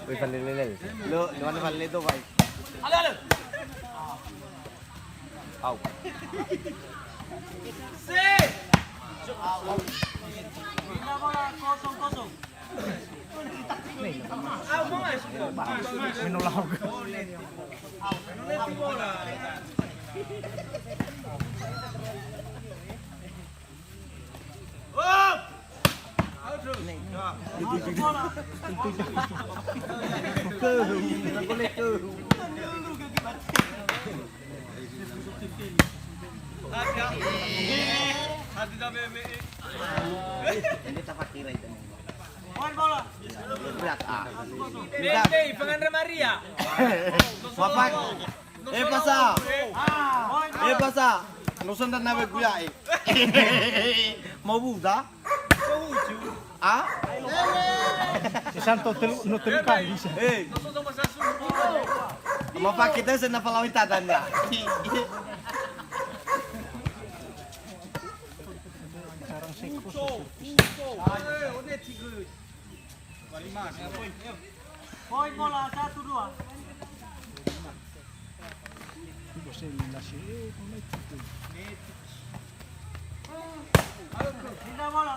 Wih, pandai. Lo, di mana paling itu, Pak? Halo. Au. Si. Bila bola kosong. Menolak. Ini tak kira itu. Main bola. Berat ah. Bebe, pengen Maria. Bapak. Pasa. Pasa. Nusun dan nabe kuya Mau buka? Ah? Si Santo no telu kali siya. Mapakita sa napalawin tatanda. Parang sekos. Poin bola 1-2. Você na cheia, como é que Pindah bola.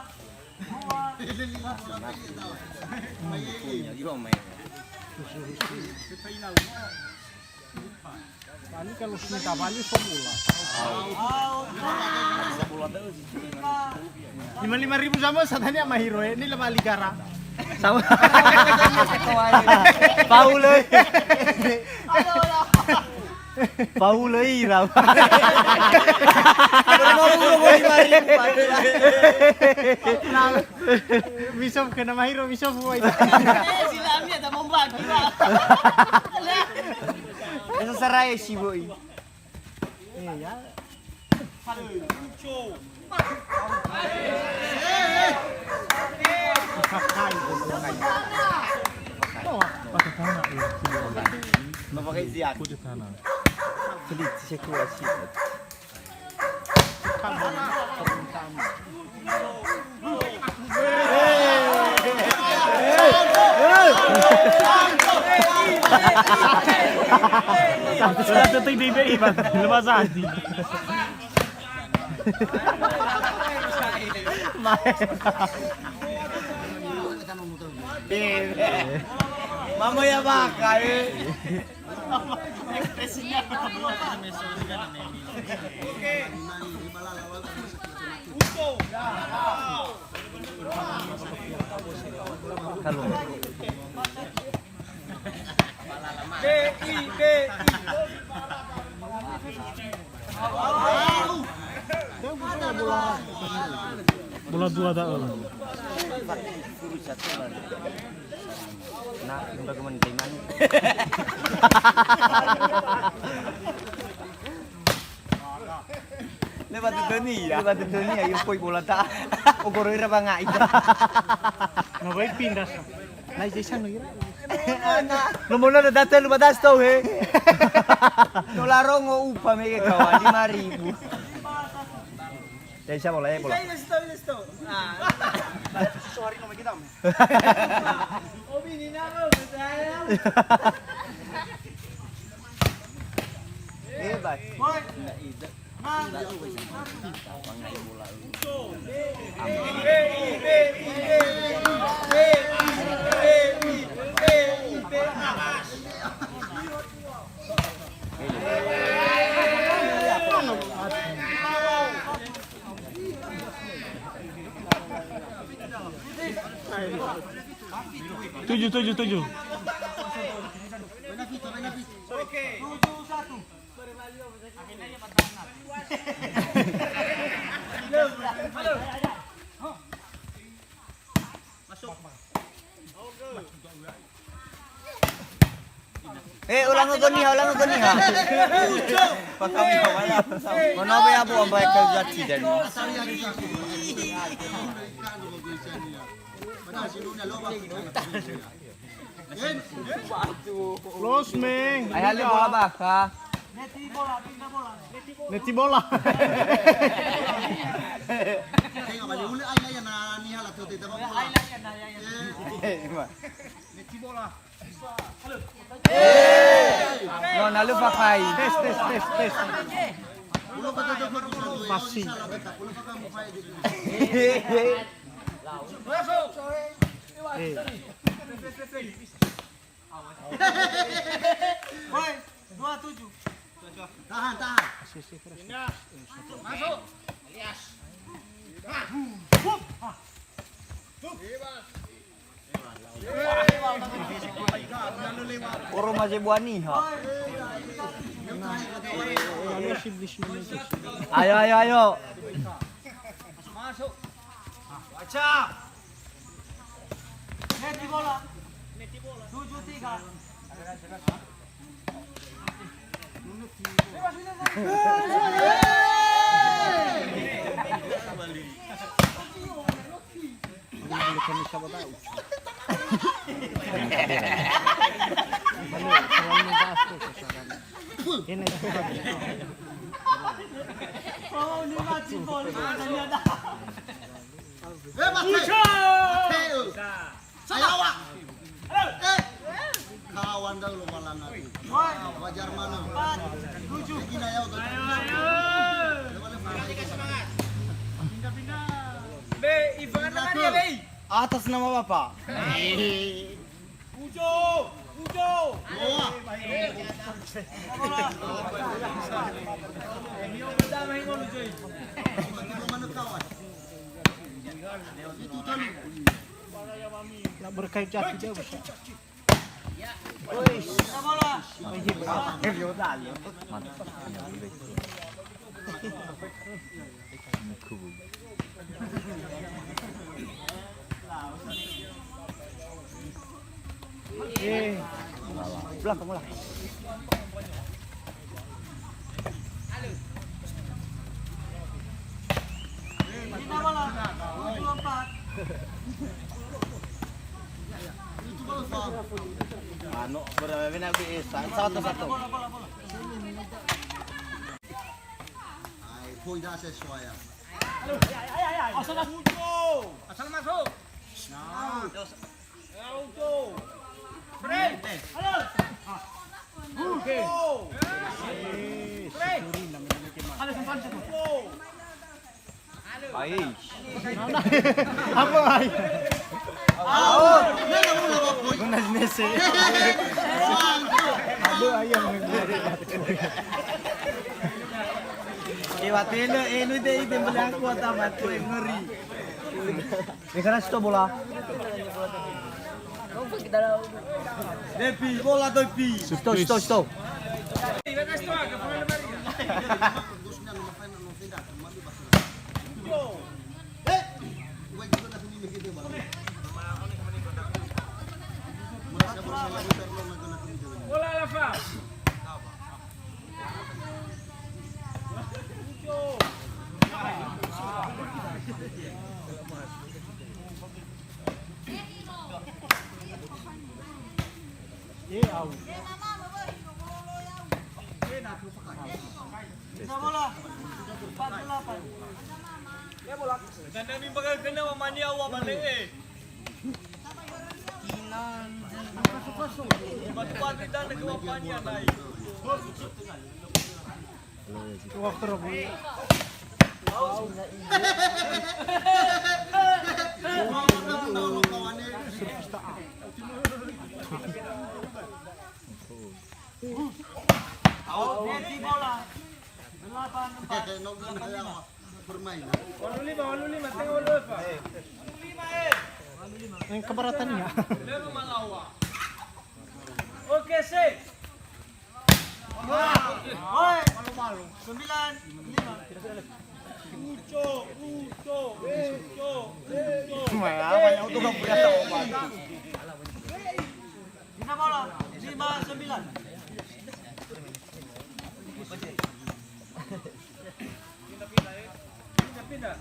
Paling kalau minta balik semula. 55.000 sama satanya sama hero ini 5 ligara. Sama. Paulo. Paulo ira. Bisa kena mahiro, bisa buat. Sila kami ada membagi. Eso sarai si boy. Ya. Pakai tanah ya. Não pakai ziak. Pakai tanah. Jadi situasi. Sudah tutup DBI, Pak. Lepas hati. Mamaya baka Ekspresinya. Kalau Bola 2 dah. Nah, udah kementerian. Lepas itu dunia, yung poy bola ta. Ugoro ira ba nga ida. Mabay pindas. Nay Jason lagi. Lumuna na dati lumadas to he. No laro ngo upa may kawa 5,000. Dahil siya bola. Listo. Sorry no kita. Obi ni na ako. Bye. Boy. Tujuh. Oke. 7-1. Halo. Masuk. Ulang ko niya. Pag kami wala. Ano ba yabo ang bayad ka jati din? Close, Meng. Ay hali bola baka. Neti bola. Tengok balik uli ay layan na niya la tuti tama bola. No, nalo pa kay. Tes. Ulo pa to ko Masih. ulo pa ka mo fay dito. Woi, 27. Tahan. Masuk. Puro masih buani ha. Ayo. Masuk. Baca. Neti bola. 73. Balik kami sa baba. Balik, selalu ngebahas tuh kesaran. Ini Oh, 5 jempol. Ada ada. Mateo. Sayawa. Kawan dah lu malam nanti. Wajar mana? 7. Kinayau tu. Be, Ivan mana dia, Be? Atas nama Bapak. Ujo. Wah. Sama yang ngono, Joy. Itu mana kawan? Itu tadi. nak berkait jati dia bisa. Bola. Belakang bola. Kita bola. 24. Itu baru faham. Ano, berapa nak bisa? Satu. Bola. Ay, poi dah sesuai. Asal masuk. Nah. Ya, Ujo. Break. Halo. Oke. Break. Halo, simpan situ. Baik. Apa ay? Guna sinese. Aduh ayam. Iwatelo, ide belaku tamat ngeri. Sekarang stop bola. Depi, bola Depi. Stop. Bola Lafa. Au. Kita bola. 48. Ya bola. Dan dami bakal kena mania awak balik eh. Batu-batu dan kewapannya naik. Waktu Rabu. Neti bola. 8. Bermain. Walu lima, tengok walu Eva. Yang keberatannya. Lero malawa. Oke, sih. Oi, malu-malu. 9, 5. Uco. Banyak untuk kamu punya obat. Kita bola. 5, 9. Pindah.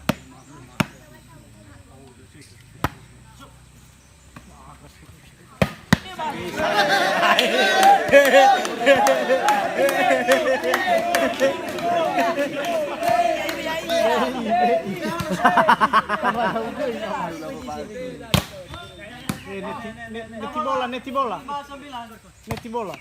Netti bola. Netti bola.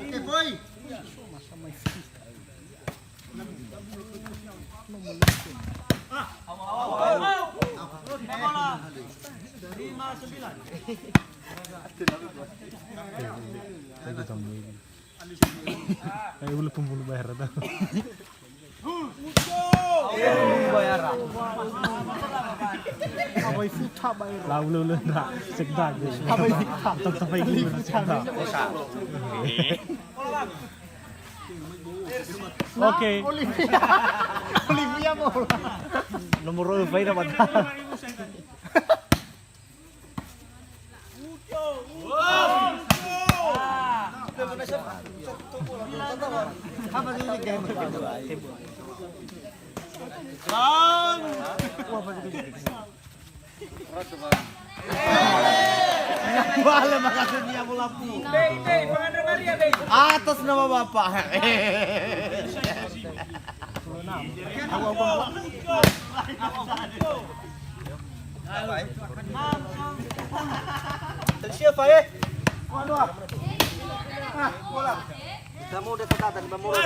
Oke, boy. Kayak pembuluh bayar atau? Bayaran. Abai futa bayar. Lalu nak segda guys. Abai futa. Tetap lagi segda. Oke. Olivia bola. Nomor berapa ini dapat? Apa ini game? Wala makasunya bola pu. Atas nama bapak. Siapa ya? Bola. Kamu udah ketatan Bang Moro.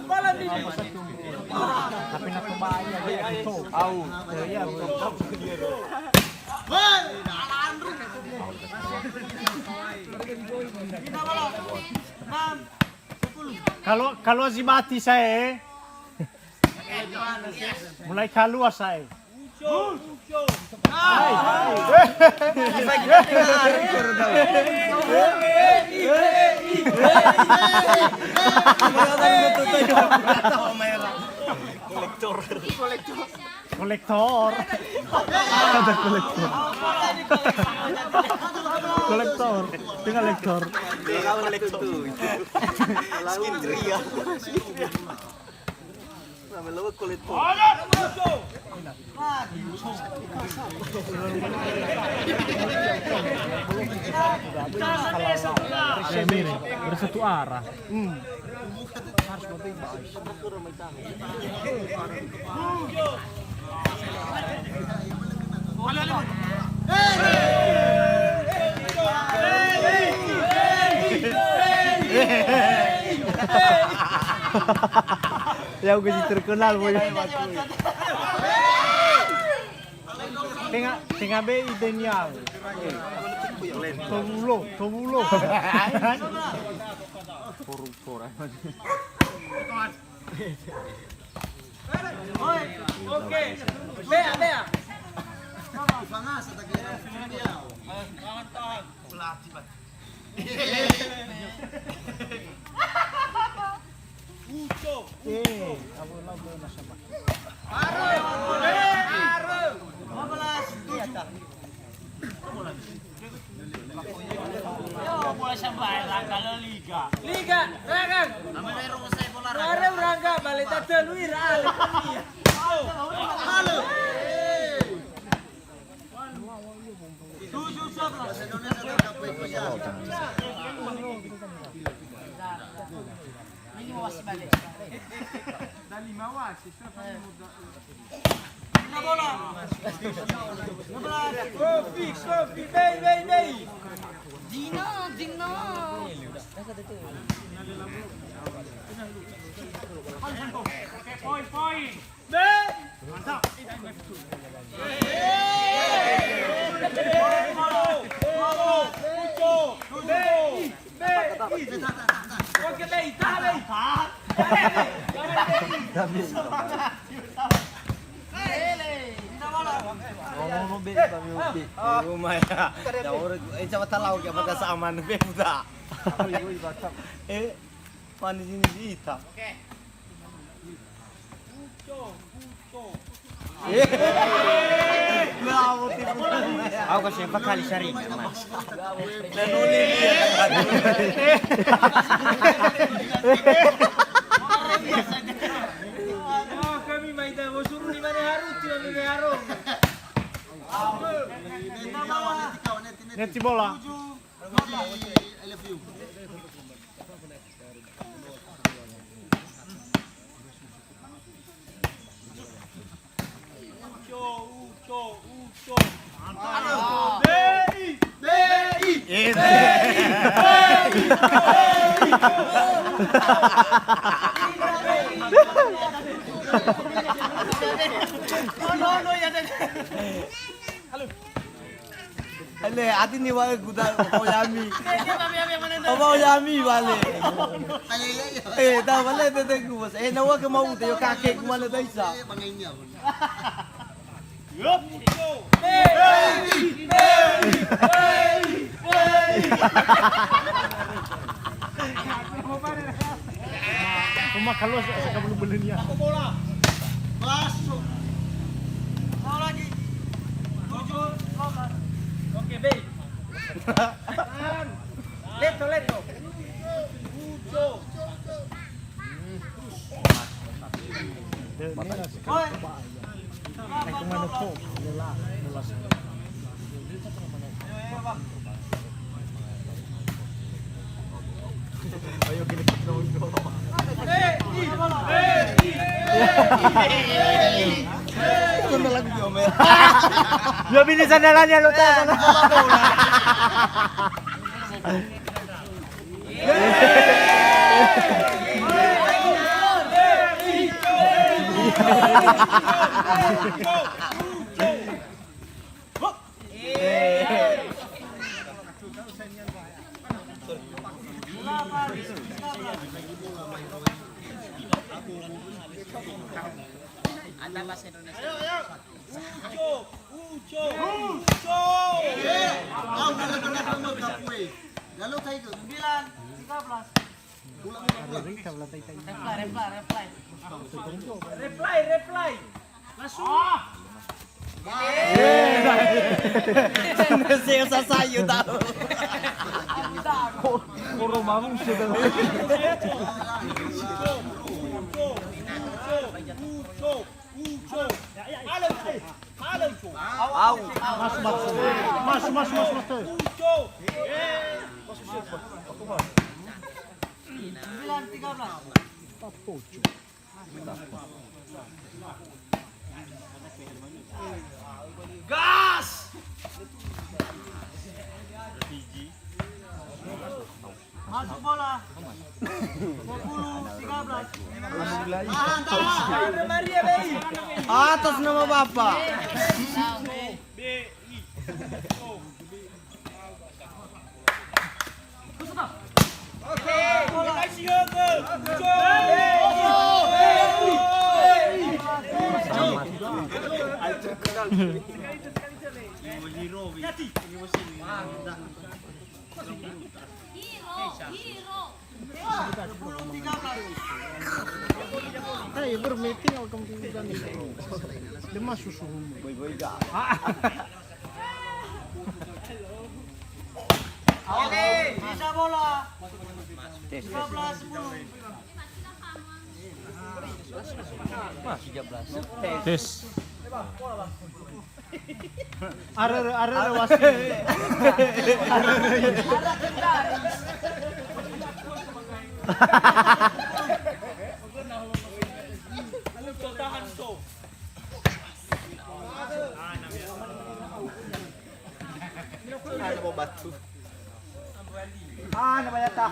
Bola di sini. Tapi nak kembali dia itu. Au, ya kalau si mati saya mulai keluar saya. Kolektor. Ada kolektor. Kolektor. Tinggal lektor. Skin tria. Namanya kolektor. Bersatu arah. Yang gue terkenal boy. Tengah be idenya. Tobulo. Oke. Bea. Pangas atau kira dia. Tahan. Pelatih, Pak. Bola sampai Rangga Liga. Liga, Rangga. Rangga balik tadi Luir Ale. Halo. Kopi, bay. Dino. Poin. Mantap. Oke, tahan. Rumah ya. Coba tahu ya pada saman be buta. Panis ini kita. Ako kasi pakali siya rin. Kami may daw suruh ni mana harus tidak ni harus. Net si bola. I love you. Ale, atin ni wala guda ko yami. Opo yami wale. Eh, da wala de de ko. Eh, nawa ka mau de yo kake ko wala dai sa. Bangainya. Kumakalos sa kabulubulin niya. Masuk. Okey, baik. Leto. Ay kumano po. Mula sa. Ayo gilipit na ulo. Ito na lang yo, mer. Yo binisan na lang yan luta sana sa bola. Lalu tayo ko. Reply. Siya sa sayo daw. Puro mamong siya daw. Au. Mas. Gas! Masuk bola. 20, 13. Maria Bay. Atas nama Bapak. Ay, bermeeting ako kung tingnan niya. Lima susuhon mo. Boy ka. Bisa bola. 13, 10. Tes. Are wasi. Ano mo batu? Ano ba yata?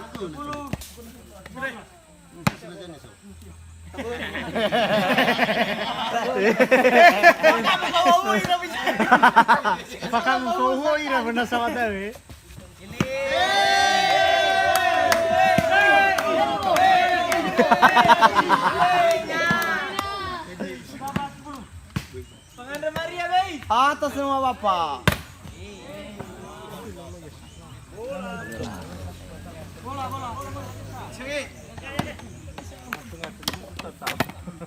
Baka suhuy na benar sama tayo eh. Pengantar Maria Bay. Atas nama Bapak. Bola. Sengit. Poin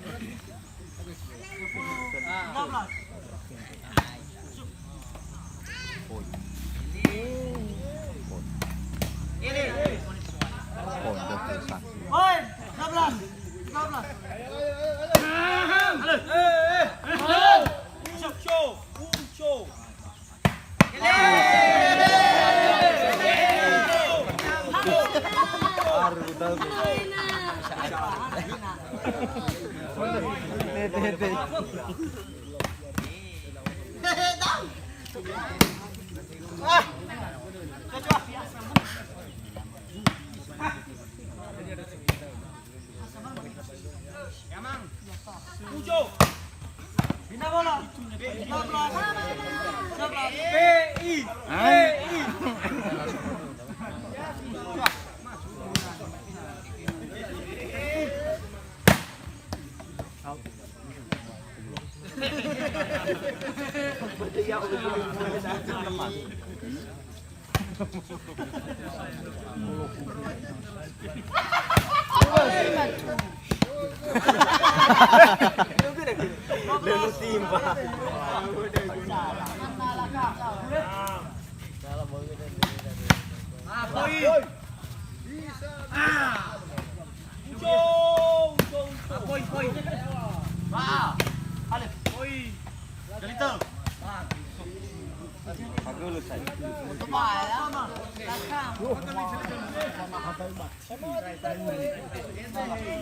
13. 13. Bina bola. 13.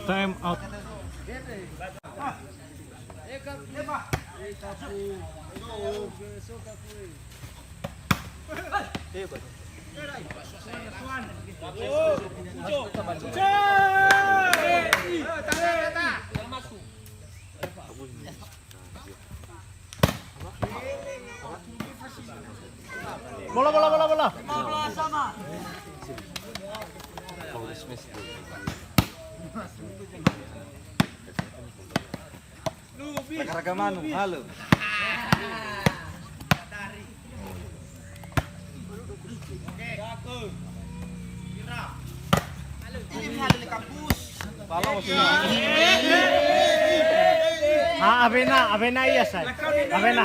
Time out. Bola. 15 sama. Ragaman, halo. Avena iya say. Avena.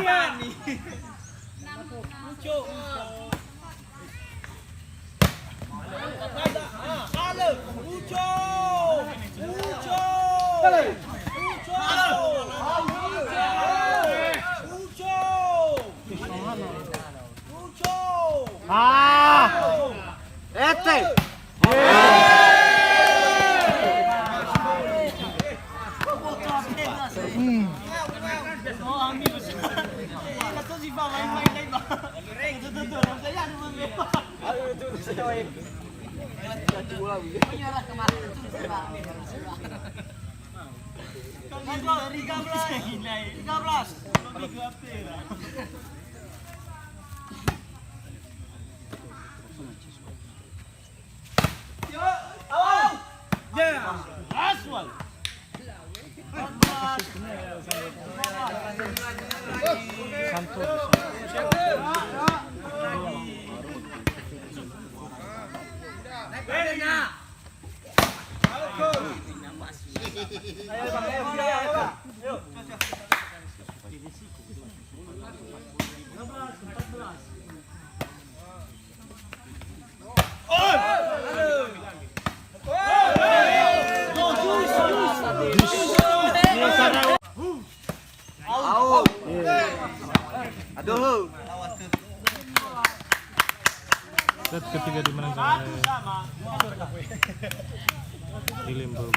Aduh. Set ketiga dimenangkan oleh Limburg.